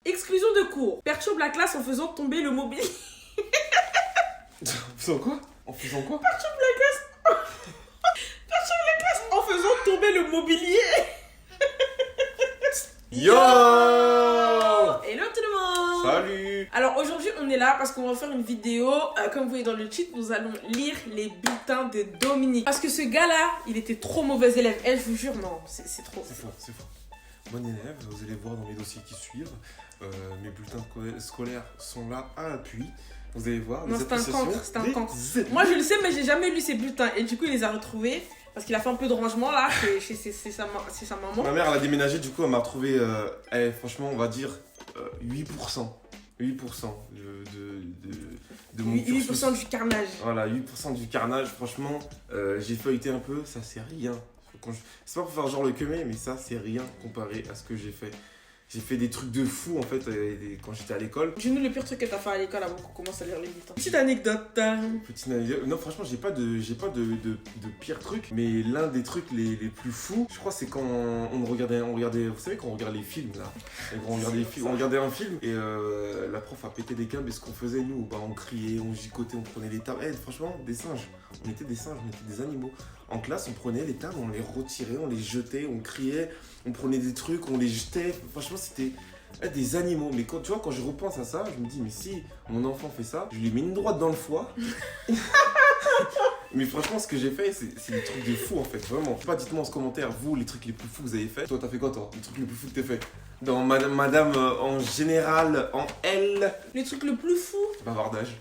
Exclusion de cours. Perturbe la classe en faisant tomber le mobilier. En faisant quoi? En faisant quoi? Perturbe la classe en faisant tomber le mobilier. Yo! Hello tout le monde! Salut! Alors aujourd'hui on est là parce qu'on va faire une vidéo, comme vous voyez dans le titre, nous allons lire les bulletins de Dominique. Parce que ce gars-là, il était trop mauvais élève. Elle, je vous jure, non, c'est trop. C'est fort, c'est fort. Bon élève, vous allez voir dans les dossiers qui suivent, mes bulletins scolaires sont là à appui. Vous allez voir, Non, les c'est un appréciations cancre, c'est un des cancre. élèves. Moi je le sais, mais j'ai jamais lu ses bulletins. Et du coup il les a retrouvés parce qu'il a fait un peu de rangement là chez sa maman. Ma mère elle a déménagé, du coup elle m'a retrouvé, franchement on va dire 8%. 8% de mon 8% du carnage. Voilà, 8% du carnage, franchement, j'ai feuilleté un peu, ça c'est rien. C'est pas pour faire genre le queumé, mais ça c'est rien comparé à ce que j'ai fait. J'ai fait des trucs de fou en fait quand j'étais à l'école. Dis-nous le pire truc que t'as fait à l'école avant qu'on commence à lire les bulletins. Petite anecdote. Petite anecdote. Non, franchement, j'ai pas de pire truc, mais l'un des trucs les plus fous, je crois, c'est quand on regardait, vous savez, quand on regarde les films là. Et quand on regardait un film et la prof a pété des câbles et ce qu'on faisait nous, bah, on criait, on gigotait, on prenait les tables. Franchement, des singes. On était des singes, on était des animaux. En classe, on prenait les tables, on les retirait, on les jetait, on criait, on prenait des trucs, on les jetait. Franchement, c'était des animaux. Mais quand, tu vois, quand je repense à ça, je me dis, mais si mon enfant fait ça, je lui mets une droite dans le foie. Mais franchement, ce que j'ai fait, c'est des trucs de fou en fait, vraiment. Pas, dites-moi en commentaire, vous, les trucs les plus fous que vous avez fait. Toi, t'as fait quoi, toi? Les trucs les plus fous que t'as fait? Dans madame en général, en elle. Le truc le plus fou. Bavardage.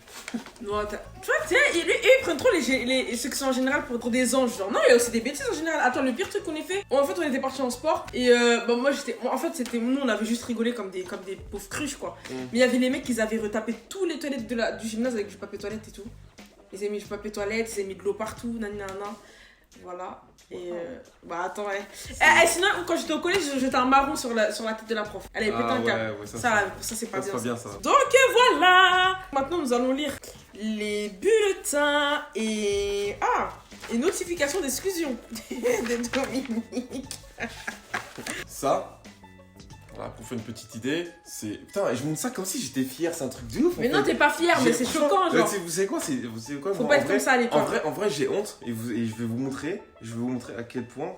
Non, tu vois, tiens, ils prennent trop ceux qui sont en général pour des anges. Genre, non, il y a aussi des bêtises en général. Attends, le pire truc qu'on ait fait, en fait, on était partis en sport. Et moi, en fait, nous, on avait juste rigolé comme des pauvres cruches, quoi. Mais il y avait les mecs, ils avaient retapé tous les toilettes du gymnase avec du papier toilette et tout. Ils avaient mis du papier toilette, ils avaient mis de l'eau partout, nanana. Voilà. Et bah attends, ouais. Sinon, quand j'étais au collège, j'étais un marron sur la tête de la prof. Elle avait pété un câble. Ouais, ça c'est pas bien. Ça. Donc voilà. Maintenant, nous allons lire les bulletins et notification d'exclusion de Dominique. Ça. Voilà, pour faire une petite idée, c'est... Putain, je montre ça comme si j'étais fier, c'est un truc de ouf. Mais non, t'es pas fier, mais c'est choquant, genre. Vous savez quoi, Faut pas être comme ça à l'école. En vrai, j'ai honte et je vais vous montrer à quel point,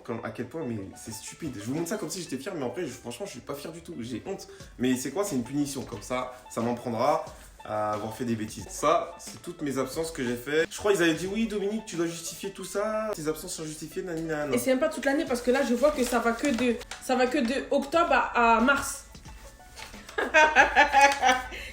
mais c'est stupide. Je vous montre ça comme si j'étais fier, mais en vrai, franchement, je suis pas fier du tout. J'ai honte. Mais c'est quoi? C'est une punition, comme ça m'en prendra à avoir fait des bêtises. Ça, c'est toutes mes absences que j'ai fait. Je crois qu'ils avaient dit oui, Dominique, tu dois justifier tout ça. Tes absences sont justifiées, nanana. Et c'est même pas toute l'année parce que là, je vois que ça va que de octobre à mars.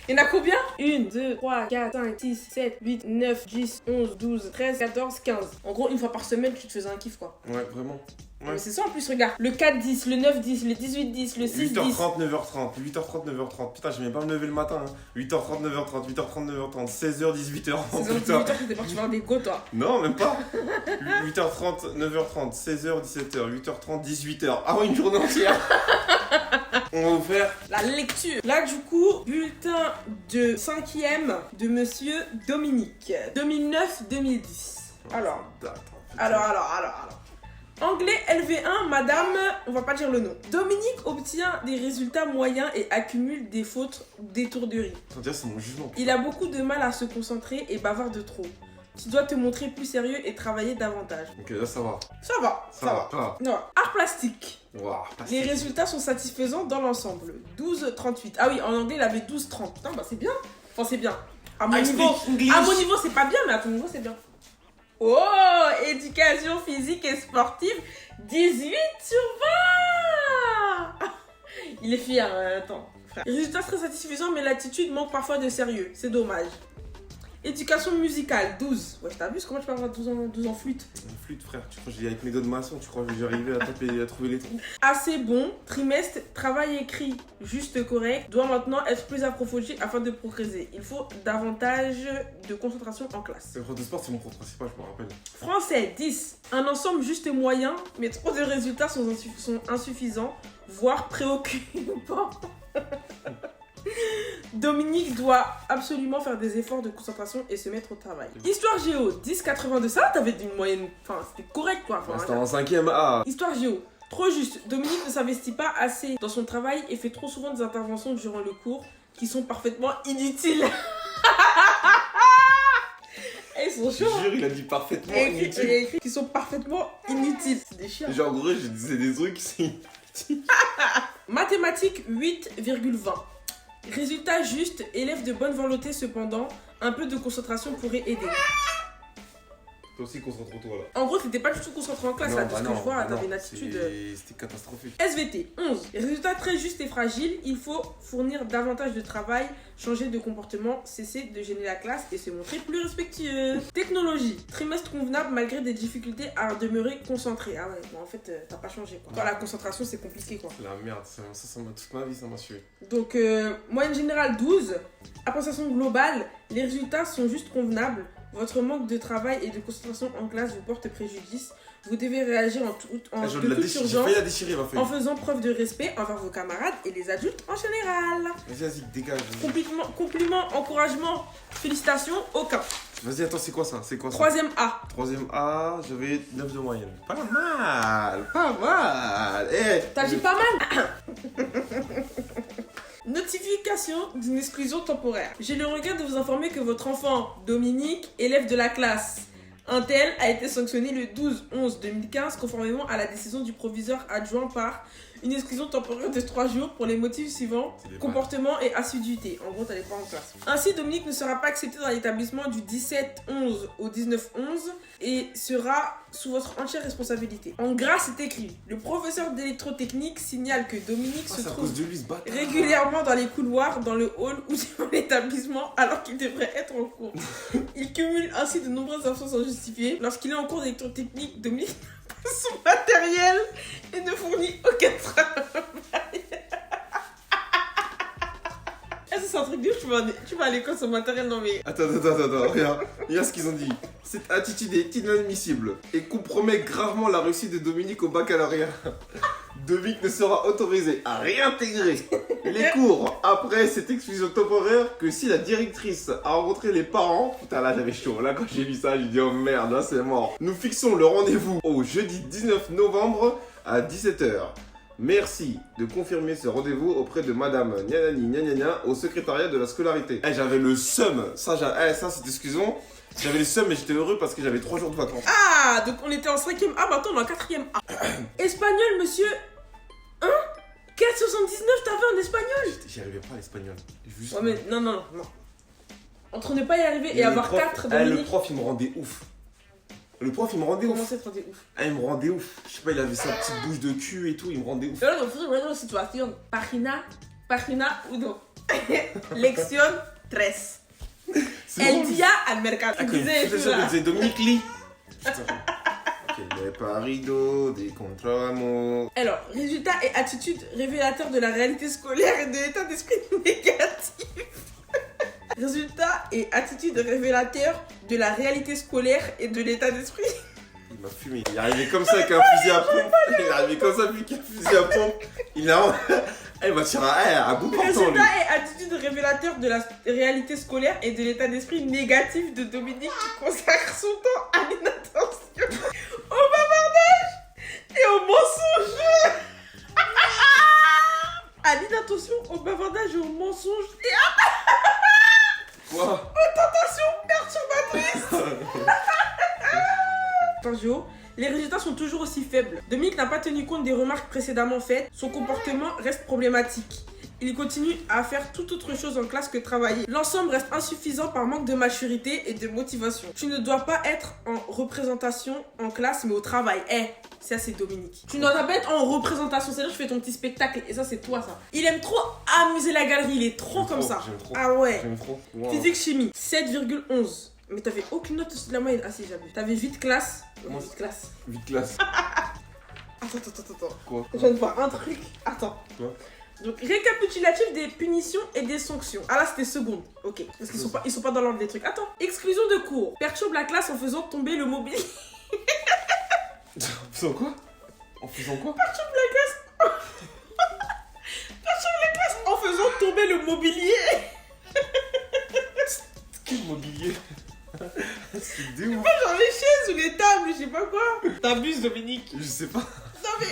Il y en a combien? 1, 2, 3, 4, 5, 6, 7, 8, 9, 10, 11, 12, 13, 14, 15. En gros, une fois par semaine, tu te faisais un kiff, quoi. Ouais, vraiment. Ouais. Mais c'est ça en plus, regarde. Le 4-10, le 9-10, le 18-10, le 6-10. 8h30, 9h30, 8h30, 9h30. Putain, j'ai même pas me lever le matin. Hein. 8h30, 9h30, 8h30, 9h30, 16h, 18h. 16h, 18h, t'étais parti voir des go, toi. Non, même pas. 8h30, 9h30, 16h, 17h, 8h30, 18h. Ah ouais, une journée entière. On va vous faire la lecture. Là, du coup, bulletin de 5e de monsieur Dominique. 2009-2010. Alors. Anglais LV1, madame, on va pas dire le nom. Dominique obtient des résultats moyens et accumule des fautes d'étourderie. C'est mon jugement. Il a beaucoup de mal à se concentrer et bavarde trop. Tu dois te montrer plus sérieux et travailler davantage. Ok, là ça va. Ça va. Non. Art plastique. Wow, les résultats sont satisfaisants dans l'ensemble. 12,38. Ah oui, en anglais, il avait 12,30. Putain, bah c'est bien. Enfin, c'est bien. À mon niveau, c'est pas bien, mais à ton niveau, c'est bien. Oh, éducation physique et sportive, 18 sur 20. Il est fier, attends. Résultats très satisfaisants, mais l'attitude manque parfois de sérieux. C'est dommage. Éducation musicale, 12. Ouais, t'abuses, comment tu peux avoir 12 en flûte? En flûte, frère, tu crois que j'ai avec mes doigts de maçon, tu crois que j'ai arrivé à trouver les trous? Assez bon, trimestre, travail écrit, juste correct, doit maintenant être plus approfondi afin de progresser. Il faut davantage de concentration en classe. Le prof de sport, c'est mon cours principal, je me rappelle. Français, 10. Un ensemble juste moyen, mais trop de résultats sont insuffisants, voire préoccupants. Dominique doit absolument faire des efforts de concentration et se mettre au travail. Histoire géo, 10,82. Ça, t'avais une moyenne. Enfin, c'était correct quoi. C'était en 5e A. Histoire géo, Trop juste. Dominique ne s'investit pas assez dans son travail et fait trop souvent des interventions durant le cours qui sont parfaitement inutiles. Ils sont chauds. Je jure, il a dit parfaitement Il a inutile. écrit qui sont parfaitement inutiles. C'est des chiens. Genre, en gros, je disais des trucs, c'est. Mathématiques 8,20. Résultat juste, élève de bonne volonté cependant, un peu de concentration pourrait aider. Toi aussi, concentre-toi là. En gros, t'étais pas du tout concentré en classe là, de ce que je vois, t'avais une attitude. C'était catastrophique. SVT 11. Résultat très juste et fragile, il faut fournir davantage de travail, changer de comportement, cesser de gêner la classe et se montrer plus respectueux. Technologie. Trimestre convenable malgré des difficultés à demeurer concentré. Ah ouais, bon en fait, t'as pas changé quoi. Toi, la concentration, c'est compliqué quoi. La merde, ça m'a toute ma vie, ça m'a sué. Donc, moyenne générale 12. Appréciation globale, les résultats sont juste convenables. Votre manque de travail et de concentration en classe vous porte préjudice. Vous devez réagir en toute J'ai urgence failli la déchirer, ma feuille. en faisant preuve de respect envers vos camarades et les adultes en général. Vas-y, dégage. Compliment, encouragement, félicitations, aucun. Vas-y, attends, c'est quoi ça? Troisième A. Troisième A, j'avais 9 de moyenne. Pas mal. Eh, T'as dit pas mal. Notification d'une exclusion temporaire. J'ai le regret de vous informer que votre enfant, Dominique, élève de la classe un tel, a été sanctionné le 12/11/2015 conformément à la décision du proviseur adjoint par une exclusion temporaire de 3 jours pour les motifs suivants: comportement et assiduité. En gros, t'allais pas en classe. Ainsi, Dominique ne sera pas accepté dans l'établissement du 17/11 au 19/11 et sera sous votre entière responsabilité. En gras, c'est écrit: le professeur d'électrotechnique signale que Dominique se trouve régulièrement dans les couloirs, dans le hall ou dans l'établissement alors qu'il devrait être en cours. Il cumule ainsi de nombreuses absences injustifiées. Lorsqu'il est en cours d'électrotechnique, Dominique n'a pas son matériel et ne fournit aucun travail. Est-ce que c'est un truc de ouf? Tu vas à l'école sans matériel? Non mais... Attends, regarde ce qu'ils ont dit. Cette attitude est inadmissible et compromet gravement la réussite de Dominique au baccalauréat. Dominique ne sera autorisé à réintégrer les cours après cette exclusion temporaire que si la directrice a rencontré les parents. Putain, là j'avais chaud. Là quand j'ai vu ça, j'ai dit oh merde, là c'est mort. Nous fixons le rendez-vous au jeudi 19 novembre à 17h. Merci de confirmer ce rendez-vous auprès de madame Gna au secrétariat de la scolarité. Eh, j'avais le seum. Ça c'était excusons. J'avais le seum mais j'étais heureux parce que j'avais 3 jours de vacances. Ah, donc on était en 5e A, maintenant on est en 4e A. Espagnol, monsieur. Hein? 4,79 t'avais en espagnol? J'y arrivais pas à l'espagnol. Ouais mais non. Entre ne pas y arriver et avoir 4 Dominique... Le prof il me rendait ouf. Comment ça te rendait ouf? Ah, il me rendait ouf. Je sais pas, il avait sa petite bouche de cul et tout, il me rendait ouf. Pero nosotros en una situación. Página 1. Lección 3. El día al mercado. Il disait Dominique Lee. Putain. Ok, il n'y avait pas rideau, des contre-amours. Alors, résultat et attitude révélateur de la réalité scolaire et de l'état d'esprit négatif. Résultat et attitude révélateur de la réalité scolaire et de l'état d'esprit. Il m'a fumé. Il est arrivé comme ça avec un fusil à pompe. Il est arrivé comme ça avec un fusil à pompe. Il m'a tiré à bout portant. Résultat et attitude révélateur de la réalité scolaire et de l'état d'esprit négatif de Dominique qui consacre son temps à l'inattention, au bavardage et au mensonge. À l'inattention, au bavardage et au mensonge et Quoi? aux tentations perturbatrices. Attention, les résultats sont toujours aussi faibles. Dominique n'a pas tenu compte des remarques précédemment faites. Son comportement reste problématique. Il continue à faire toute autre chose en classe que travailler. L'ensemble reste insuffisant par manque de maturité et de motivation. Tu ne dois pas être en représentation en classe, mais au travail. Ça c'est Dominique. Tu ne dois pas être en représentation, c'est-à-dire que tu fais ton petit spectacle et ça c'est toi ça. Il aime trop amuser la galerie, il est trop comme ça. J'aime trop. Ah ouais. J'aime trop. Wow. Physique chimie, 7,11. Mais t'avais aucune note au-dessus de la moyenne. Ah si, j'avais. T'avais 8 classes. Moi, 8 classes. 8 classes. Attends. Quoi? Je viens de voir un truc. Attends. Quoi? Donc, récapitulatif des punitions et des sanctions. Ah là, c'était seconde. Ok. Parce qu'ils sont pas dans l'ordre des trucs. Attends. Exclusion de cours. Perturbe la classe en faisant tomber le mobilier. En faisant quoi? Perturbe la classe en faisant tomber le mobilier. Quel mobilier? C'est des ouf. Pas genre les chaises ou les tables, je sais pas quoi. T'abuses, Dominique. Je sais pas. Non mais...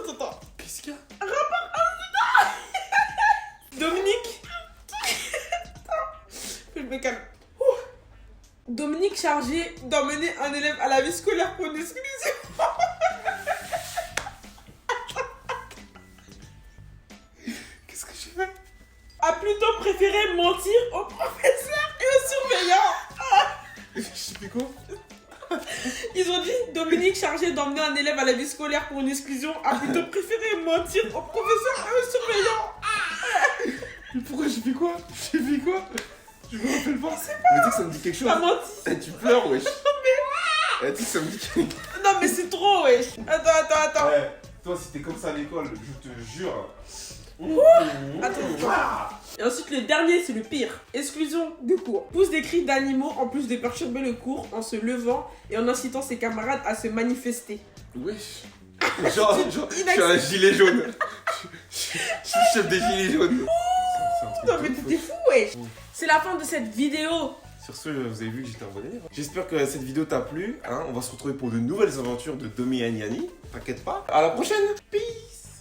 Attends. Qu'est-ce qu'il y a? Dominique. Je me calme. Ouh. Dominique chargé d'emmener un élève à la vie scolaire pour une exclusion. Qu'est-ce que j'ai fait? A plutôt préféré mentir au professeur et au surveillant. Je sais plus quoi. Ils ont dit Dominique chargé d'emmener un élève à la vie scolaire pour une exclusion a plutôt préféré mentir au professeur et au surveillant. Mais pourquoi j'ai fait quoi? J'ai fait quoi? Je me rappelle pas. Mais tu sais que ça me dit quelque chose. T'as menti. Eh, tu pleures, wesh. Tu sais que ça me dit quelque chose. Non mais c'est trop wesh. Attends. Ouais, toi, si t'es comme ça à l'école, je te jure. Attends. Et ensuite le dernier c'est le pire. Exclusion de cours. Pousse des cris d'animaux en plus de perturber le cours en se levant et en incitant ses camarades à se manifester. Wesh. Genre, je suis un gilet jaune. Je suis chef des gilets jaunes. C'est un truc Non de mais ouf, t'étais wesh. fou wesh. C'est la fin de cette vidéo. Sur ce, vous avez vu que j'étais un bon élève. J'espère que cette vidéo t'a plu. Hein. On va se retrouver pour de nouvelles aventures de Domi et Niani. T'inquiète pas. À la prochaine. Peace.